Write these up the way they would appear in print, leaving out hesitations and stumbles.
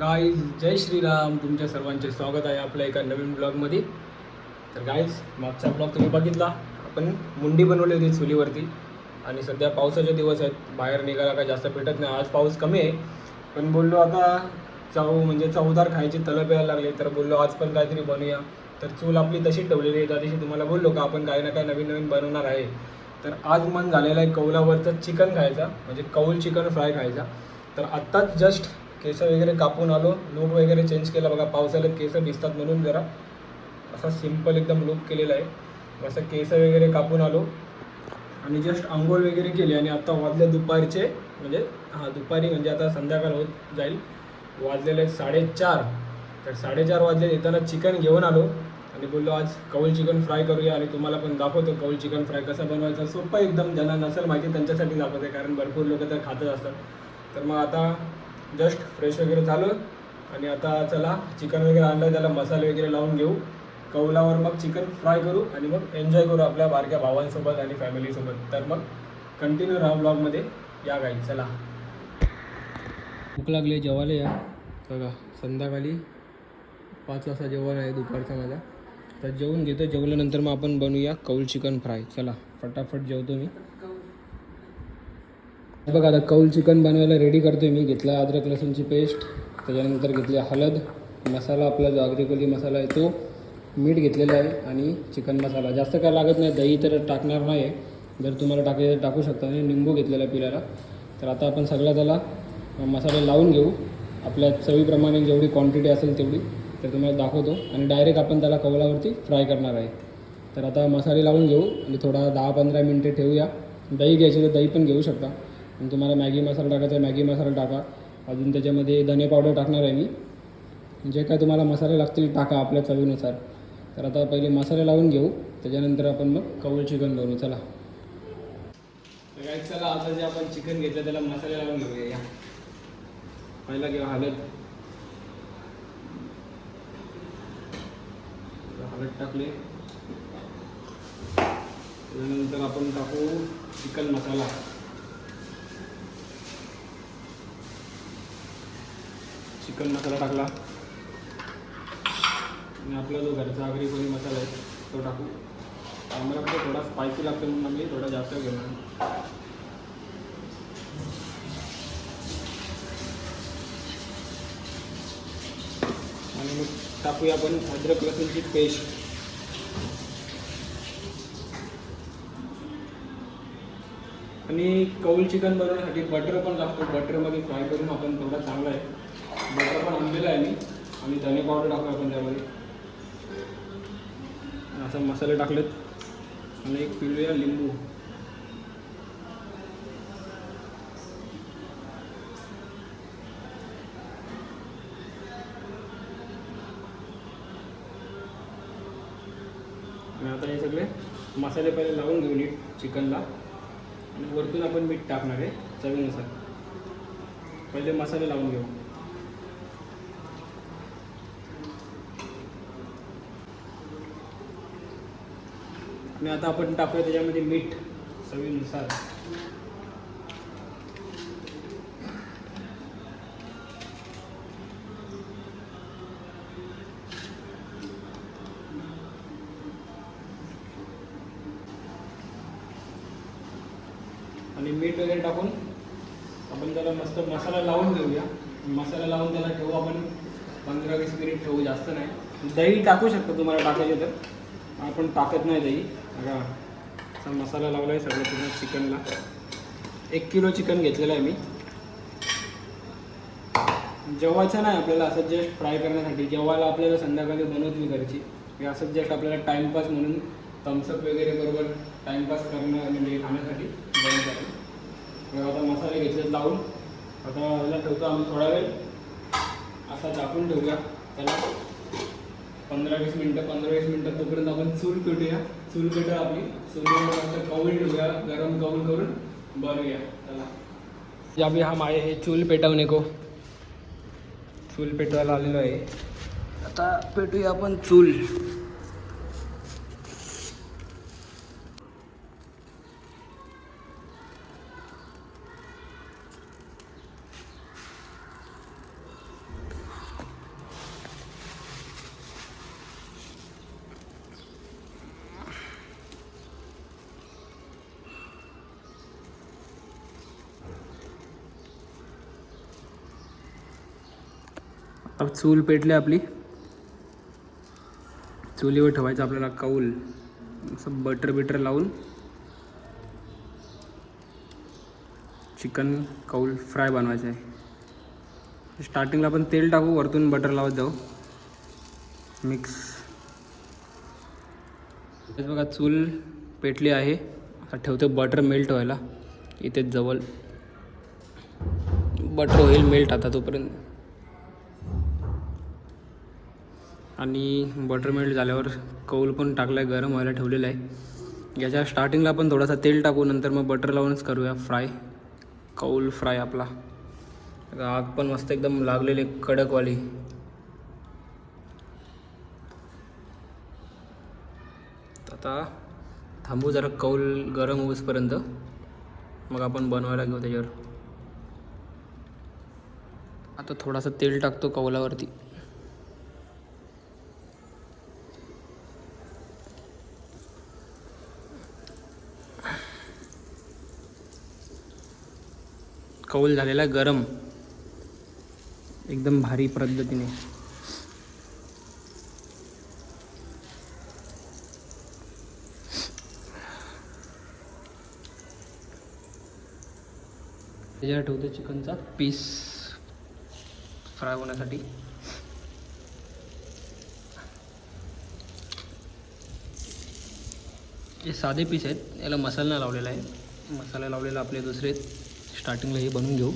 Guys जय श्रीराम. तुमच्या सर्वांचे स्वागत आहे आपल्या एका नवीन ब्लॉगमध्ये. तर गाईज मागचा ब्लॉग तुम्ही बघितला. आपण मुंडी बनवली होती चुलीवरती आणि सध्या पावसाचे दिवस आहेत, बाहेर निघायला काय जास्त भेटत नाही. आज पाऊस कमी आहे पण बोललो आता चवदार खायची तलब यायला लागली, तर बोललो आज पण काहीतरी बनवूया. तर चूल आपली तशी ठेवलेली आहे. त्या दिवशी तुम्हाला बोललो का आपण काही ना काही नवीन नवीन बनवणार आहे. तर आज मन झालेलं आहे कौलावरचं चिकन खायचा, म्हणजे कौल चिकन फ्राय खायचा. तर आत्ताच जस्ट केस वगैरे कापून आलो, लूक वगैरे चेंज केला. बघा पावसाळ्यात केस दिसतात म्हणून जरा असा सिम्पल एकदम लुक केलेला आहे. असं केस वगैरे कापून आलो आणि जस्ट आंघोळ वगैरे केली आणि आता वाजले दुपारचे दुपारी म्हणजे आता संध्याकाळ होत जाईल. वाजलेले 4:30. तर 4:30 वाजले. येताना चिकन घेऊन आलो आणि बोललो आज कौल चिकन फ्राय करूया आणि तुम्हाला पण दाखवतो कौल चिकन फ्राय कसा बनवायचा. सोपं एकदम, ज्यांना नसेल माहिती त्यांच्यासाठी दाखवते, कारण भरपूर लोक तर खातच असतात. तर मग आता जस्ट फ्रेश वगैरे झालो आणि आता चला चिकन वगैरे आणलं, त्याला मसाले वगैरे लावून घेऊ, कौलावर मग चिकन फ्राय करू आणि मग एन्जॉय करू आपल्या बारक्या भावांसोबत आणि फॅमिलीसोबत. तर मग कंटिन्यू राहा ब्लॉगमध्ये. या गाई चला. भूक लागली, जेवायला या. बघा संध्याकाळी 5 वाजता जेवण आहे दुपारचा माझा. तर जेवून घेतो, जेवल्यानंतर मग आपण बनवूया कौल चिकन फ्राय. चला फटाफट जेवतो मी. बघा आता कौल चिकन बनवायला रेडी करतो मी. घेतला अद्रक लसूणची पेस्ट, त्याच्यानंतर घेतली हळद, मसाला आपला जो आगरी मसाला आहे तो, मीठ घेतलेलं आहे आणि चिकन मसाला. जास्त काय लागत नाही, दही तर टाकणार नाही आहे, जर तुम्हाला टाकायचं टाकू शकता. आणि निंबू घेतलेला आहे पिळायला. तर आता आपण सगळा त्याला मसाले लावून घेऊ आपल्या चवीप्रमाणे, जेवढी क्वांटिटी असेल तेवढी. तर तुम्हाला दाखवतो आणि डायरेक्ट आपण त्याला कौलावरती फ्राय करणार आहे. तर आता मसाले लावून घेऊ आणि थोडा 10-15 मिनटे ठेवूया. दही घ्यायची तर दही पण घेऊ शकता. आणि तुम्हाला मॅगी मसाला टाकायचा आहे मॅगी मसाला टाका. अजून त्याच्यामध्ये धने पावडर टाकणार आहे मी. जे काय तुम्हाला मसाले लागतील टाका आपल्या चवीनुसार. तर आता पहिले मसाले लावून घेऊ, त्याच्यानंतर आपण मग कौल चिकन बनवू. चला चला आता जे आपण चिकन घेतलं त्याला मसाले लावून घेऊया. या पहिला घेऊ हळद टाकले, त्याच्यानंतर आपण टाकू चिकन मसाला. चिकन मसाला टाकला आणि आपला जो घरचा आगरी मसाला आहे तो टाकू. आम्हाला पण थोडा स्पायसी लागतो म्हणून आम्ही थोडा जास्त घेणार. आणि मग टाकूया आपण अद्रक लसूणची पेस्ट. आणि कौल चिकन बनवण्यासाठी बटर पण लागतो, बटरमध्ये फ्राय करून आपण थोडा चांगला आहे. बटर पण आणलेलं आहे मी. आणि धने पावडर टाकू आपण त्यामध्ये. असं मसाले टाकलेत आणि एक पिळूया लिंबू. आणि आता हे सगळे मसाले पहिले लावून घेऊ नीट चिकनला आणि वरतून आपण मीठ टाकणार आहे चवीनुसार. पहिले मसाले लावून घेऊ. आणि आता आपण टाकूया त्याच्यामध्ये मीठ चवीनुसार. आणि मीठ वगैरे टाकून आपण त्याला मस्त मसाला लावून घेऊया. मसाला लावून त्याला ठेवू आपण 15-20 मिनिट ठेवू, जास्त नाही. दही टाकू शकतो तुम्हाला टाकायचे तर, आपण टाकत नाही दही. बघा असा मसाला लावला आहे सगळं पूर्ण चिकनला. 1 किलो चिकन घेतलेलं आहे मी. जेवायचं नाही आपल्याला, असं जस्ट फ्राय करण्यासाठी. जेवायला आपल्याला संध्याकाळी बनवतील घरची, हे असं जस्ट आपल्याला टाईमपास म्हणून थम्सअप वगैरे बरोबर टाईमपास करणं म्हणजे खाण्यासाठी बनवतात. आता मसाले घेतलेत लावून. आता याला ठेवतो आम्ही थोडा वेळ असा झाकून ठेवूया त्याला 15-20 मिनटं. तोपर्यंत आपण चूल पेटूया. चूल पेटूया आपली. चूलवर कौल ठेवूया, गरम कौल करून बनवूया. चला अभी हम आए हे चूल पेटवणे को. चूल पेटवायला आलेलो आहे. आता पेटूया आपण चूल. आता चूल पेटली आपली. चुलीवर ठेवायचं आपल्याला कौल. असं बटर लावून चिकन कौल फ्राय बनवायचं आहे. स्टार्टिंगला आपण तेल टाकू, वरतून बटर लावत जाऊ. मिक्स. बघा चूल पेटली आहे. आता ठेवतो बटर मेल्ट व्हायला. इथेच जवळ बटर होईल मेल्ट आता तोपर्यंत. आणि बटर मेल्ट झाल्यावर कौल पण टाकला आहे, गरम व्हायला ठेवलेला आहे. याच्या स्टार्टिंगला आपण थोडासा तेल टाकू, नंतर मग बटर लावूनच करूया फ्राय. कौल फ्राय आपला. आग पण मस्त एकदम लागलेली कडकवाली. आता थांबू जरा कौल गरम होईपर्यंत, मग आपण बनवायला घेऊ त्याच्यावर. आता थोडासा तेल टाकतो कौलावरती. कौल झालेला गरम एकदम भारी पद्धतीने. त्याच्यावर ठेवतो चिकनचा पीस फ्राय होण्यासाठी. हे साधे पीस आहेत, याला मसाला नाही लावलेला आहे. मसाला लावलेला आपले दुसरे. स्टार्टिंगला हे बनवून घेऊ.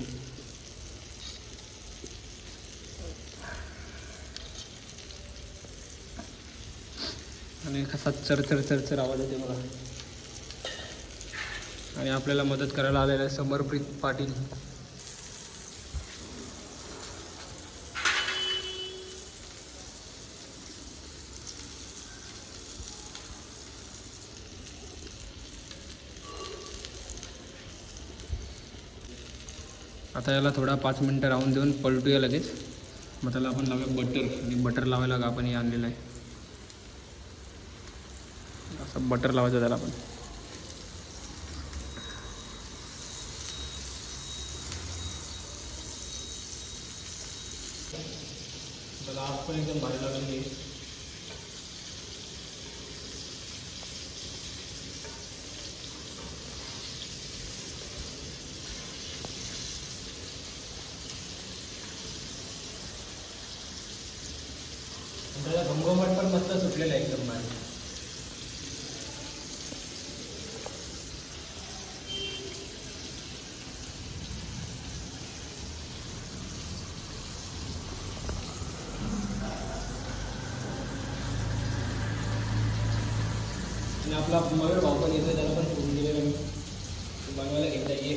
आणि कसा चरचर आवाज येते बघा. आणि आपल्याला मदत करायला आलेला आहे समरप्रीत पाटील. आता याला थोडा 5 मिनटं राहून देऊन पलटूया लगेच. मग त्याला आपण लावूया बटर. आणि बटर लावायला आपण हे आणलेलं आहे. असं बटर लावायचं त्याला आपण. त्याला आग पण एकदम भारी लागली. त्याला घमघमाट पण मस्त सुटलेला आहे एकदम भारी. आणि आपला मयूर भाऊ पण येतो, त्याला पण फोन दिलेला मी बनवायला घेता ये.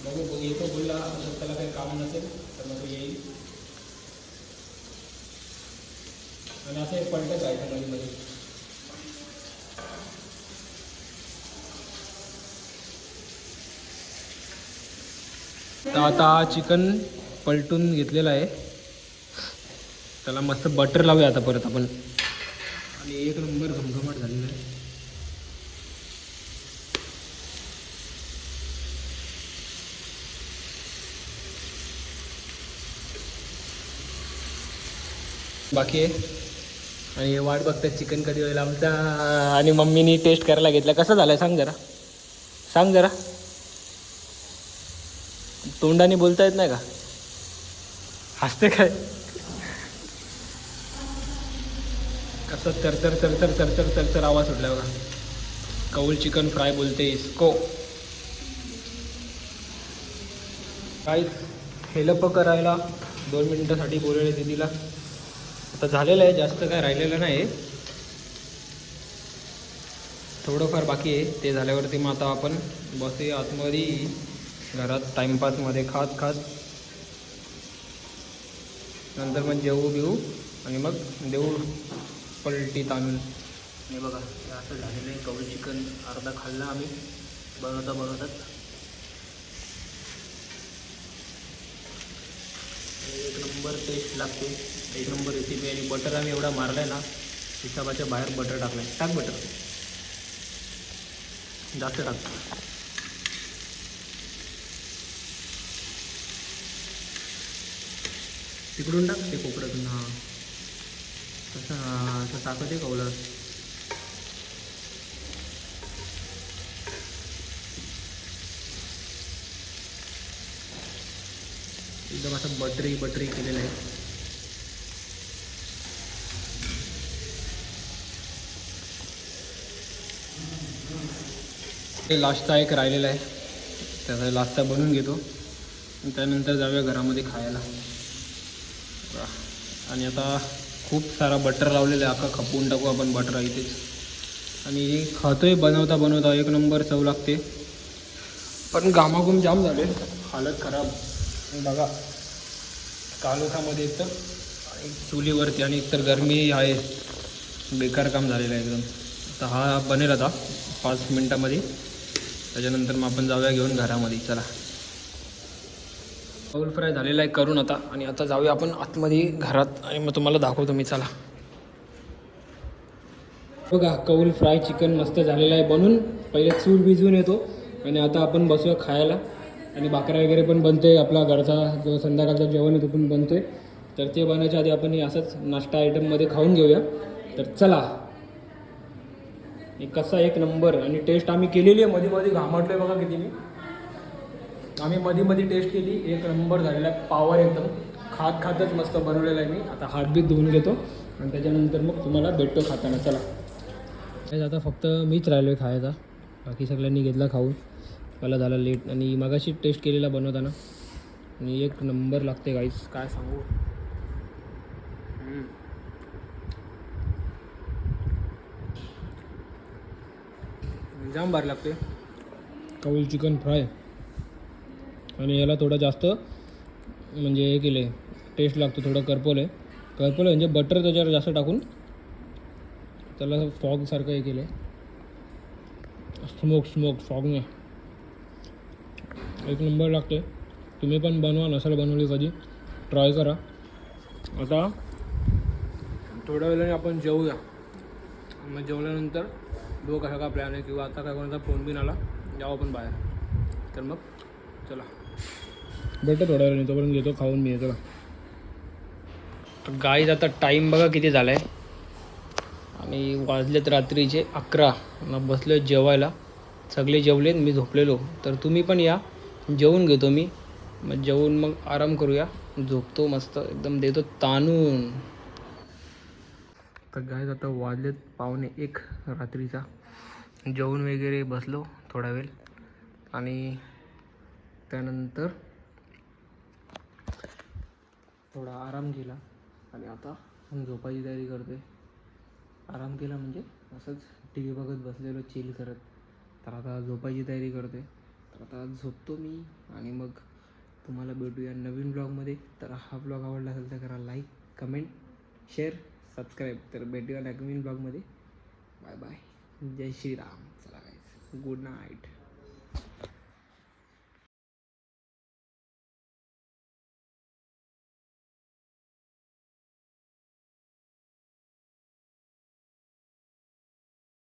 बघू येतो बोलला. असं त्याला काही काम नसेल तर मग तो येईल. आणि असं एक पलटच आहे मध्ये. तर आता चिकन पलटून घेतलेलं आहे. त्याला मस्त बटर लावूया आता परत आपण. आणि एक नंबर घमघमाट झालेला आहे. बाकी आहे. आणि वाट बघतात चिकन कधी होईल आमचा. आणि मम्मीनी टेस्ट करायला घेतला. कसं झालं सांग जरा. तोंडाने बोलता येत नाही का? हसते काय? कसं तरतर आवाज सुटला बघा. कौल चिकन फ्राय बोलते इसको. काय हेल्प करायला 2 मिनिटासाठी बोलवले दीदीला. आता झालेलं आहे, जास्त काय राहिलेलं नाही. थोडंफार बाकी आहे. ते झाल्यावरती मग आता आपण बसूया आतमध्ये घरात टाईमपासमध्ये खात. नंतर मग जेवू आणि मग देऊ पलटी ताणून. हे बघा हे असं झालेलं आहे. कौल चिकन अर्धा खाल्ला आम्ही बनवतात. एक नंबर टेस्ट लागते, एक नंबर रेसिपी. आणि बटर आम्ही एवढा मारला आहे ना, हिसाबाच्या बाहेर बटर टाकलं आहे. टाक बटर जास्त टाक. तिकडून टाक ते कोपऱ्यातून. हां तसं, हां असं टाकत आहे कवलं. एकदम असं बटरी बटरी केलेलं आहे. ते लास्टचा एक राहिलेला आहे, त्याचा लास्टचा बनवून घेतो आणि त्यानंतर जाऊया घरामध्ये खायला. आणि आता खूप सारा बटर लावलेला आहे, अख्खा खपवून टाकू आपण बटर इथेच. आणि खातोय बनवता बनवता एक नंबर चव लागते. पण घामाघूम जाम झाले, हालत खराब. बघा कालोखामध्ये एक तर आणि चुलीवरती, आणि एकतर गरमी आहे, बेकार काम झालेलं आहे एकदम. तर हा बनेल आता 5 मिनटामध्ये, त्याच्यानंतर मग आपण जाऊया घेऊन घरामध्ये. चला कौल फ्राय झालेला आहे करून आता, आणि आता जाऊया आपण आतमध्ये घरात आणि मग तुम्हाला दाखवतो मी. चला बघा कौल फ्राय चिकन मस्त झालेलं आहे बनून. पहिले चूल भिजवून येतो आणि आता आपण बसूया खायला. आणि भाकऱ्या वगैरे पण बनते, आपला घरचा जो संध्याकाळचं जेवण आहे तो पण बनतो आहे. तर ते बनायच्या आधी आपण असंच नाश्ता आयटममध्ये खाऊन घेऊया. तर चला. एक कसा एक नंबर, आणि टेस्ट आम्ही केलेली आहे, मध्ये मध्ये घामटलो आहे बघा किती मी. आम्ही मध्ये मध्ये टेस्ट केली, एक नंबर झालेला आहे. पावर एकदम खात खातच मस्त बनवलेला आहे मी. आता हातबीत धुवून घेतो आणि त्याच्यानंतर मग तुम्हाला भेटतो खाताना. चला आता फक्त मीच राहिलो आहे खायचा, बाकी सगळ्यांनी घेतला खाऊन. मला झाला लेट, आणि मगाशी टेस्ट केलेला बनवताना, आणि एक नंबर लागते गाईस, काय सांगू. जाम भारी लागते कौल चिकन फ्राय. आणि याला थोडं जास्त म्हणजे हे केलं आहे, टेस्ट लागतो. थोडं करपवलं आहे म्हणजे बटर त्याच्यावर जास्त टाकून त्याला फॉगसारखं हे केलं आहे, स्मोक फॉगने. एक नंबर लागते. तुम्ही पण बनवा, नसाल बनवली कधी ट्राय करा. आता थोड्या वेळाने आपण जेवूया, मग जेवल्यानंतर बघू कसा का प्लॅन आहे, किंवा आता काय कोणाचा फोन बिन आला जाऊ आपण बाहेर. तर मग चला भेटतो थोड्या वेळाने, तोपर्यंत घेतो खाऊन मी. चला तर गाईज आता टाईम बघा किती झाला आहे, आणि वाजलेत रात्रीचे 11. मग बसलो जेवायला, सगळे जेवलेत, मी झोपलेलो. तर तुम्ही पण या, जेवून घेतो मी, मग जेवून मग आराम करूया, झोपतो मस्त एकदम, देतो ताणून. तर गाईज आता वाजलेत 1:15 रात्रीचा. जेवून वगैरे बसलो थोडा वेळ, आणि त्यानंतर थोडा आराम केला, आणि आता झोपायची तयारी करते. आराम केला म्हणजे असंच टी व्ही बघत बसलेलो चिल करत. तर आता झोपायची तयारी करते. तर आता झोपतो मी, आणि मग तुम्हाला भेटूया नवीन ब्लॉगमध्ये. तर हा ब्लॉग आवडला असेल तर करा लाईक, कमेंट, शेअर, सबस्क्राईब. तर भेटूया नवीन ब्लॉगमध्ये. बाय बाय, जय श्रीराम. चला गाईज, गुड नाईट.